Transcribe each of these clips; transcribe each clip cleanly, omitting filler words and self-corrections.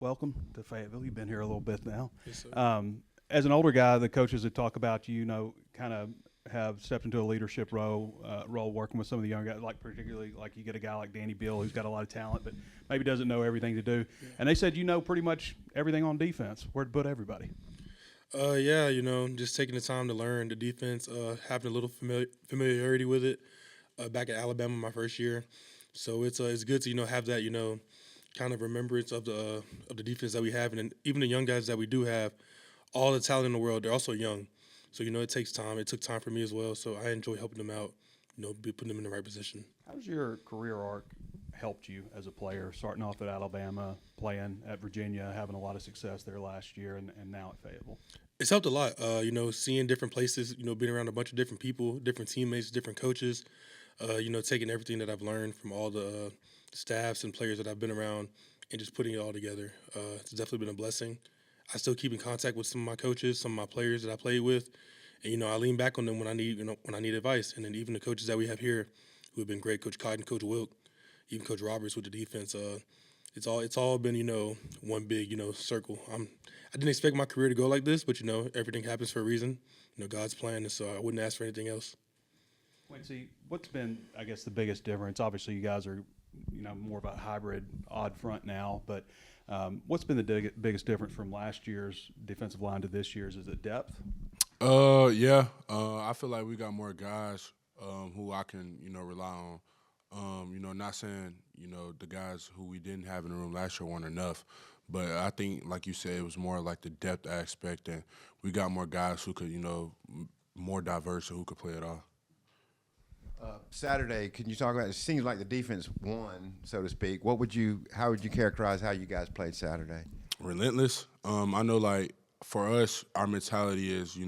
welcome to Fayetteville. You've been here a little bit now. Yes, sir. As an older guy, the coaches that talk about you, kind of have stepped into a leadership role working with some of the young guys, like particularly like you get a guy like Danny Beal who's got a lot of talent, but maybe doesn't know everything to do. Yeah. And they said you know pretty much everything on defense, where to put everybody. Yeah, just taking the time to learn the defense, having a little familiarity with it. Back at Alabama, my first year, so it's good to have that kind of remembrance of the defense that we have, and then even the young guys that we do have, all the talent in the world, they're also young. So it takes time. It took time for me as well. So I enjoy helping them out. Putting them in the right position. How's your career arc helped you as a player, starting off at Alabama, playing at Virginia, having a lot of success there last year, and now at Fayetteville? It's helped a lot. Seeing different places. Being around a bunch of different people, different teammates, different coaches. Taking everything that I've learned from all the staffs and players that I've been around and just putting it all together. It's definitely been a blessing. I still keep in contact with some of my coaches, some of my players that I played with, and I lean back on them when I need when I need advice. And then even the coaches that we have here, who have been great, Coach Cotton, Coach Wilk, even Coach Roberts with the defense. It's all been one big circle. I didn't expect my career to go like this, but everything happens for a reason. God's plan, and so I wouldn't ask for anything else. Quincy, what's been, I guess, the biggest difference? Obviously, you guys are, more of a hybrid odd front now, but what's been the biggest difference from last year's defensive line to this year's? Is it depth? Yeah. I feel like we got more guys who I can, rely on. Not saying, the guys who we didn't have in the room last year weren't enough, but I think, like you said, it was more like the depth aspect, and we got more guys who could, more diverse and who could play it all. Saturday, can you talk about? It seems like the defense won, so to speak. How would you characterize how you guys played Saturday? Relentless. I know, like for us, our mentality is,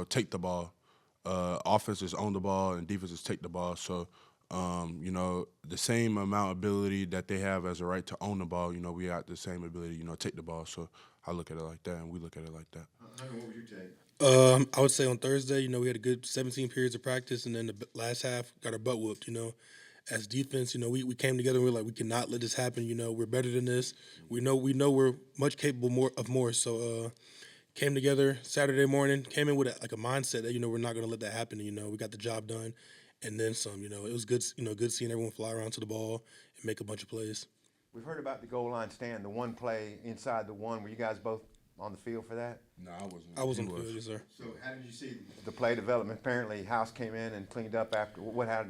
take the ball. Offense is own the ball, and defense is take the ball. So, the same amount of ability that they have as a right to own the ball, we got the same ability, take the ball. So I look at it like that, and we look at it like that. Hunter, what would you take? I would say on Thursday, we had a good 17 periods of practice, and then the last half got our butt whooped. As defense, we came together and we were like, we cannot let this happen. We're better than this. We know we're much capable more. So came together Saturday morning, came in with a mindset that we're not going to let that happen. We got the job done, and then some. It was good. Good seeing everyone fly around to the ball and make a bunch of plays. We've heard about the goal line stand, the one play inside the one. Were you guys both on the field for that? No, I wasn't. I was on the field, yes, sir. So how did you see the play development? Apparently, House came in and cleaned up after. How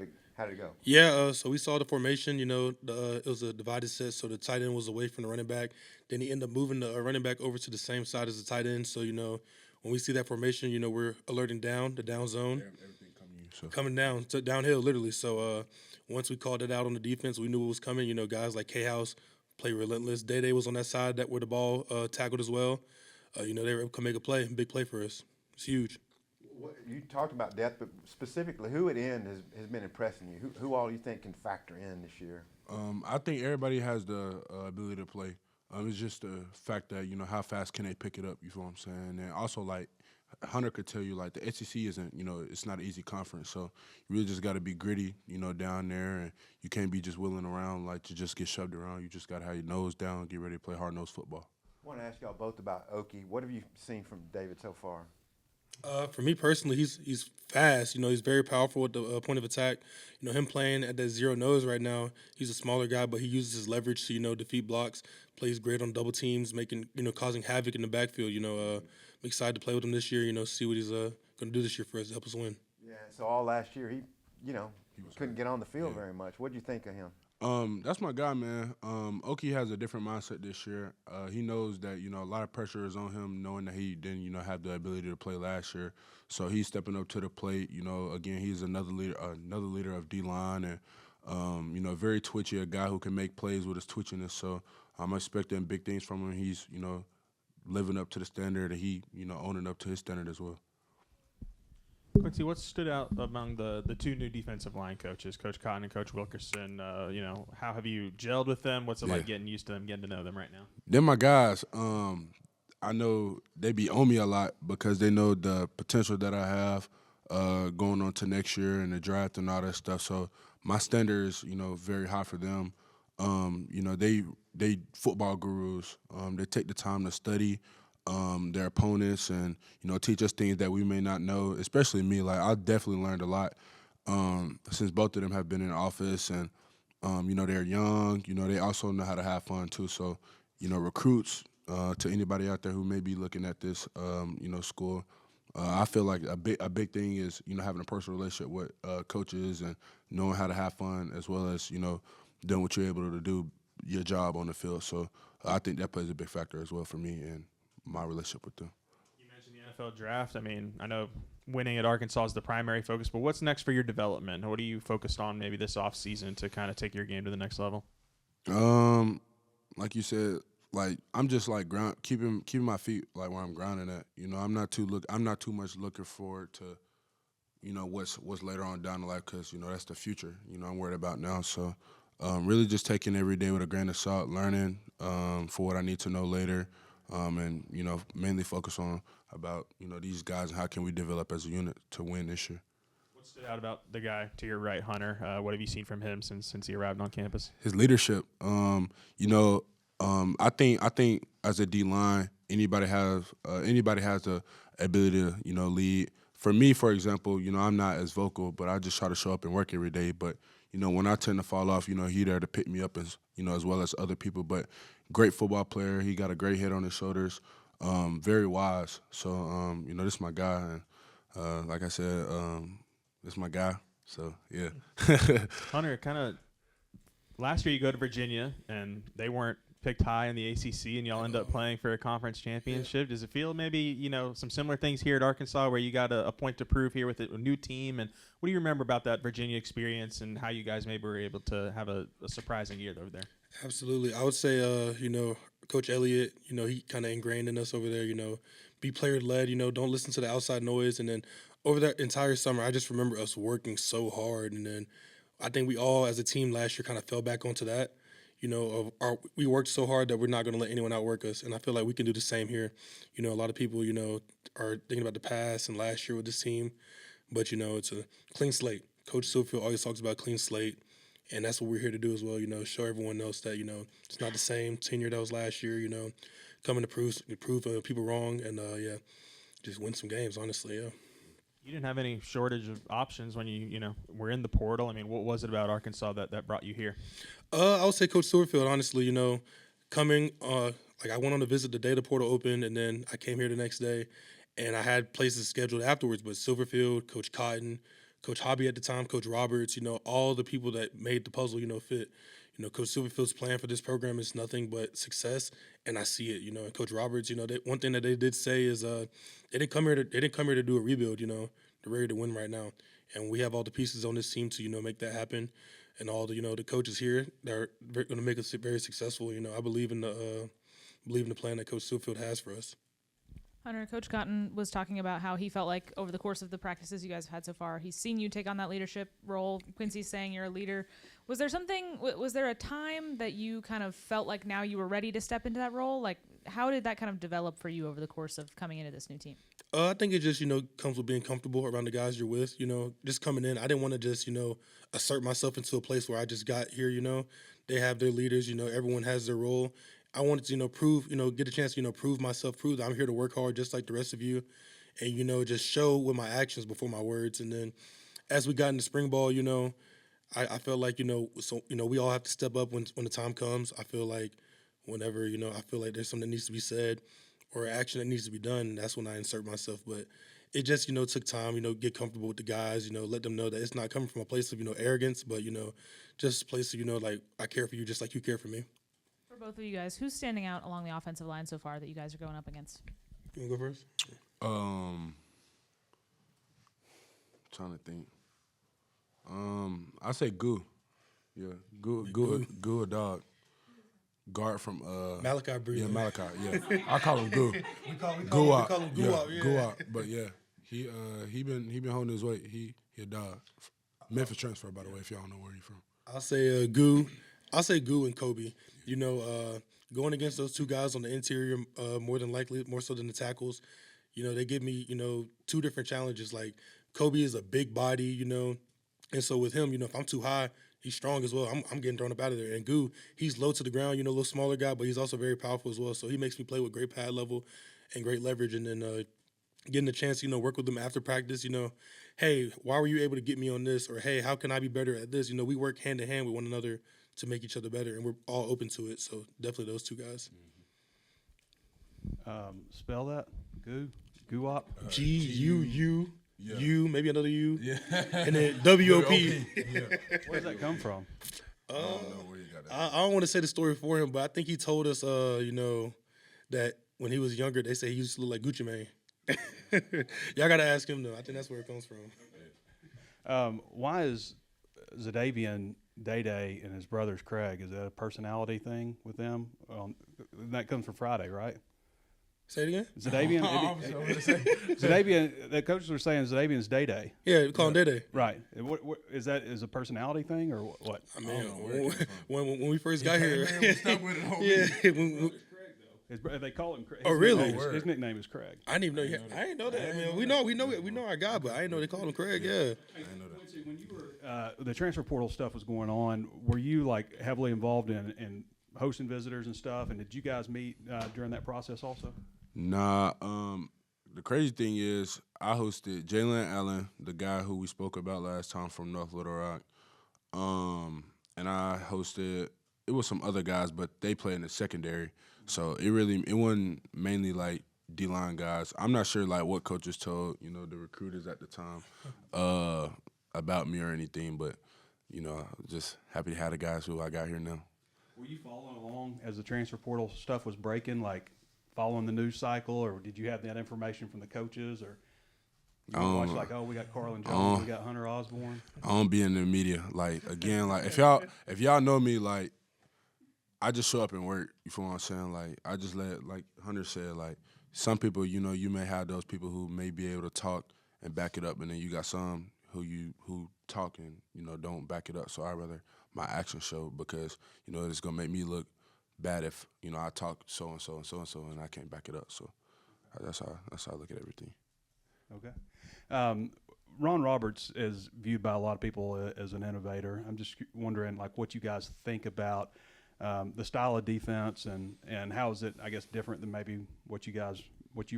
did it go? Yeah, so we saw the formation. It was a divided set, so the tight end was away from the running back. Then he ended up moving the running back over to the same side as the tight end. So when we see that formation, we're alerting down the down zone, Everything coming. coming down to downhill literally. So once we called it out on the defense, we knew it was coming. Guys like K House play relentless. Day was on that side where the ball tackled as well. They were able to make a play, big play for us. It's huge. You talked about depth, but specifically, who at end has been impressing you? Who all you think can factor in this year? I think everybody has the ability to play. It's just the fact that, how fast can they pick it up, you feel what I'm saying? And also, like, Hunter could tell you, like, the SEC isn't, it's not an easy conference. So you really just got to be gritty, down there. And you can't be just wheeling around, like, to just get shoved around. You just got to have your nose down, get ready to play hard-nosed football. I want to ask y'all both about Okie. What have you seen from David so far? For me personally, he's fast. He's very powerful at the point of attack. Him playing at that zero nose right now, he's a smaller guy, but he uses his leverage to defeat blocks. Plays great on double teams, making causing havoc in the backfield. I'm excited to play with him this year. See what he's going to do this year for us to help us win. Yeah. So all last year, he couldn't get on the field very much. What do you think of him? That's my guy, man. Oki has a different mindset this year. He knows that, a lot of pressure is on him, knowing that he didn't, have the ability to play last year. So he's stepping up to the plate. Again, he's another leader of D-line, and, very twitchy, a guy who can make plays with his twitchiness. So I'm expecting big things from him. He's, living up to the standard, and he, owning up to his standard as well. Quincy, what stood out among the two new defensive line coaches, Coach Cotton and Coach Wilkerson? How have you gelled with them? What's it like getting used to them, getting to know them right now? They're my guys. I know they be on me a lot because they know the potential that I have going on to next year and the draft and all that stuff. So my standard is, very high for them. They they football gurus. They take the time to study their opponents and, teach us things that we may not know, especially me. Like, I definitely learned a lot since both of them have been in office and, they're young. They also know how to have fun too. So, recruits to anybody out there who may be looking at this, school, I feel like a big thing is, having a personal relationship with coaches and knowing how to have fun as well as, doing what you're able to do, your job on the field. So I think that plays a big factor as well for me and my relationship with them. You mentioned the NFL draft. I mean, I know winning at Arkansas is the primary focus, but what's next for your development? What are you focused on maybe this offseason to kind of take your game to the next level? Like you said, like I'm just like keeping my feet like where I'm grounding at. I'm not too much looking forward to, what's later on down the line because that's the future. I'm worried about now. So really just taking every day with a grain of salt, learning for what I need to know later, and mainly focus on about these guys and how can we develop as a unit to win this year. What stood out about the guy to your right, Hunter? What have you seen from him since he arrived on campus? His leadership. I think as a D line, anybody has the ability to lead. For me, for example, I'm not as vocal, but I just try to show up and work every day. But when I tend to fall off, he there to pick me up as as well as other people. But great football player. He got a great head on his shoulders. Very wise. So this is my guy, and like I said, this is my guy. So yeah. Hunter, kind of last year you go to Virginia and they weren't picked high in the ACC, and y'all end up playing for a conference championship. Does it feel maybe some similar things here at Arkansas where you got a point to prove here with a new team? And what do you remember about that Virginia experience and how you guys maybe were able to have a surprising year over there? Absolutely. I would say, Coach Elliott, he kind of ingrained in us over there, be player-led, don't listen to the outside noise. And then over that entire summer, I just remember us working so hard. And then I think we all as a team last year kind of fell back onto that. We worked so hard that we're not going to let anyone outwork us. And I feel like we can do the same here. A lot of people, are thinking about the past and last year with this team. But, it's a clean slate. Coach Silverfield always talks about clean slate. And that's what we're here to do as well, show everyone else that, it's not the same tenure that was last year, coming to prove people wrong and, just win some games, honestly, yeah. You didn't have any shortage of options when you were in the portal. I mean, what was it about Arkansas that brought you here? I would say Coach Silverfield, honestly, coming, I went on a visit the day the portal opened, and then I came here the next day, and I had places scheduled afterwards, but Silverfield, Coach Cotton, Coach Hobby at the time, Coach Roberts, all the people that made the puzzle, fit. Coach Silverfield's plan for this program is nothing but success, and I see it. And Coach Roberts, one thing that they did say is they didn't come here to do a rebuild. They're ready to win right now, and we have all the pieces on this team to make that happen, and all the the coaches here that are going to make us very successful. I believe in the plan that Coach Silverfield has for us. Hunter, Coach Cotton was talking about how he felt like over the course of the practices you guys have had so far, he's seen you take on that leadership role. Quincy's saying you're a leader. Was there a time that you kind of felt like now you were ready to step into that role? Like, how did that kind of develop for you over the course of coming into this new team? I think it just, comes with being comfortable around the guys you're with, just coming in. I didn't want to just, assert myself into a place where I just got here, They have their leaders, everyone has their role. I wanted to, prove, get a chance to, prove myself, prove that I'm here to work hard just like the rest of you and, just show with my actions before my words. And then as we got into spring ball, I felt like, we all have to step up when the time comes. I feel like whenever, I feel like there's something that needs to be said or action that needs to be done, and that's when I insert myself. But it just, took time, get comfortable with the guys, let them know that it's not coming from a place of, arrogance, but, just a place of, like, I care for you just like you care for me. For both of you guys, who's standing out along the offensive line so far that you guys are going up against? You want to go first? Trying to think. I say Goo. Yeah, Goo a dog. Guard from Malachi Breed. Yeah, Malachi. Yeah, I call him Goo. We call him Goo out. yeah. Goo out. But yeah, he been holding his weight. He a dog. Memphis transfer, by the way, if y'all don't know where he's from. I'll say Goo. I'll say Goo and Kobe. Going against those two guys on the interior, more than likely, more so than the tackles, they give me, two different challenges. Like Kobe is a big body, and so with him, if I'm too high, he's strong as well. I'm getting thrown up out of there. And Goo, he's low to the ground, a little smaller guy, but he's also very powerful as well. So he makes me play with great pad level and great leverage. And then getting the chance, work with them after practice, hey, why were you able to get me on this? Or, hey, how can I be better at this? We work hand in hand with one another to make each other better, and we're all open to it. So definitely those two guys. Spell that. Guwop. G-U-U. Yeah. U, maybe another U. Yeah. And then W-O-P. Yeah. Where does that come from? I don't know where you got that. I don't want to say the story for him, but I think he told us, that when he was younger, they say he used to look like Gucci Mane. Y'all got to ask him, though. I think that's where it comes from. Why is Zadavian Day and his brother's Craig? Is that a personality thing with them? That comes from Friday, right? Say it again? Zadavian, Zadavian, the coaches were saying Zadavian's Day. Yeah, we call him Day-Day. Right. What is that? Is a personality thing or what? I mean, know where it came when we first got here. Man, we stuck with it, homie. Yeah. They call him Craig. Oh, really? His nickname is Craig. I didn't even know. I didn't know that. I mean, we know our guy, but I didn't know they called him Craig. Yeah. Quincy, when you were the transfer portal stuff was going on, were you like heavily involved in hosting visitors and stuff? And did you guys meet during that process also? Nah, the crazy thing is I hosted Jalen Allen, the guy who we spoke about last time from North Little Rock. And I hosted, it was some other guys, but they played in the secondary. So it wasn't mainly like D-line guys. I'm not sure like what coaches told, the recruiters at the time about me or anything, but, just happy to have the guys who I got here now. Were you following along as the transfer portal stuff was breaking, like following the news cycle, or did you have that information from the coaches, or you watch like, oh, we got Carlin Jones, we got Hunter Osborne? I don't be in the media. Like, again, like if y'all know me, like I just show up and work. You feel what I'm saying? Like I just like Hunter said, like some people, you may have those people who may be able to talk and back it up, and then you got some who talk and don't back it up. So I rather my actions show, because it's gonna make me look bad if I talk so and so and so and so and I can't back it up. So that's how I look at everything. Okay. Ron Roberts is viewed by a lot of people as an innovator. I'm just wondering, like, what you guys think about the style of defense and how is it, I guess, different than maybe what you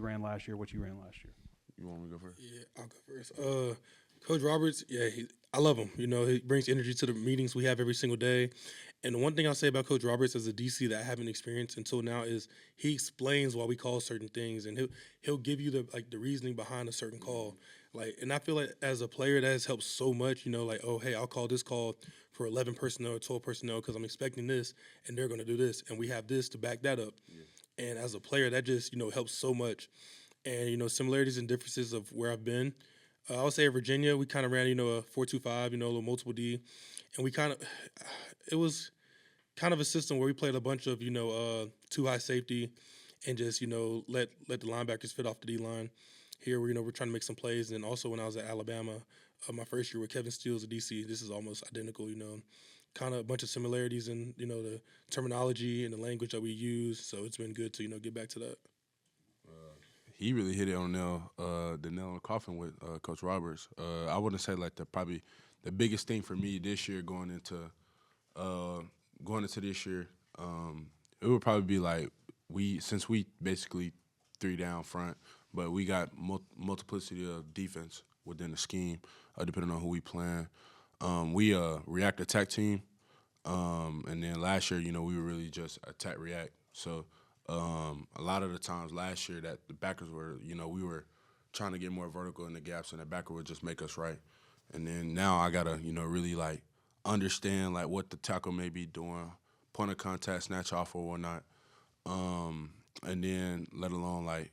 ran last year, You want me to go first? Yeah, I'll go first. Coach Roberts, yeah, I love him. He brings energy to the meetings we have every single day. And the one thing I'll say about Coach Roberts as a DC that I haven't experienced until now is he explains why we call certain things, and he'll give you the reasoning behind a certain call. And I feel like as a player that has helped so much. Like, oh, hey, I'll call this call for 11 personnel or 12 personnel because I'm expecting this, and they're going to do this, and we have this to back that up. Yeah. And as a player, that just helps so much. And similarities and differences of where I've been. I would say at Virginia, we kind of ran, a 4-2-5, a little multiple D. And it was kind of a system where we played a bunch of, too high safety and just, let the linebackers fit off the D-line. Here, we're trying to make some plays. And also when I was at Alabama, my first year with Kevin Steele as a DC, this is almost identical, kind of a bunch of similarities in, the terminology and the language that we use. So it's been good to, get back to that. He really hit it on the nail on the coffin with Coach Roberts. I wouldn't say like probably the biggest thing for me this year going into this year, it would probably be like since we basically 3 down front, but we got multiplicity of defense within the scheme, depending on who we playing. We react attack team, and then last year, we were really just attack react. So. A lot of the times last year that the backers were, we were trying to get more vertical in the gaps, and the backer would just make us right. And then now I gotta, really like understand like what the tackle may be doing, point of contact, snatch off or whatnot. And then let alone like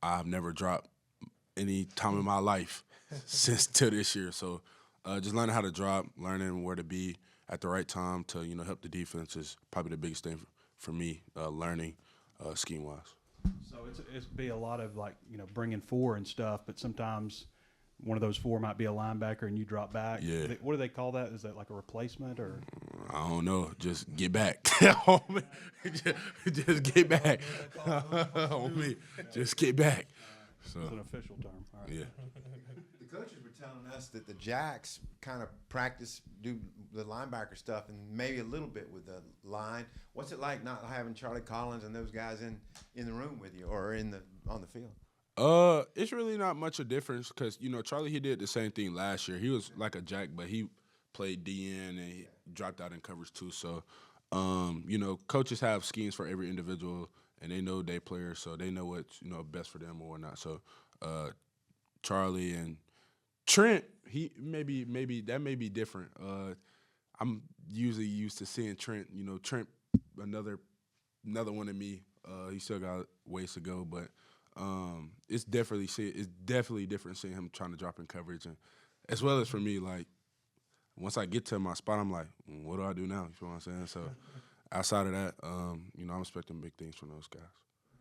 I've never dropped any time in my life since till this year. So just learning how to drop, learning where to be at the right time to, help the defense is probably the biggest thing for me, learning scheme-wise. So it's be a lot of like, bringing 4 and stuff, but sometimes one of those 4 might be a linebacker and you drop back. Yeah. What do they call that? Is that like a replacement or? I don't know. Just get back. just get back. Homie, just get back. So It's an official term. All right. yeah. The coaches were telling us that the Jacks kind of do the linebacker stuff and maybe a little bit with the line. What's it like not having Charlie Collins and those guys in the room with you or on the field? It's really not much a difference because Charlie, he did the same thing last year. He was like a jack, but he played DN and he dropped out in coverage too. So, coaches have schemes for every individual and they know their players, so they know what's best for them or whatnot. So, Charlie and Trent, he maybe that may be different. I'm usually used to seeing Trent. Trent, another one of me. He still got ways to go, but it's definitely different seeing him trying to drop in coverage, and as well as for me, like once I get to my spot, I'm like, what do I do now? You know what I'm saying? So outside of that, I'm expecting big things from those guys.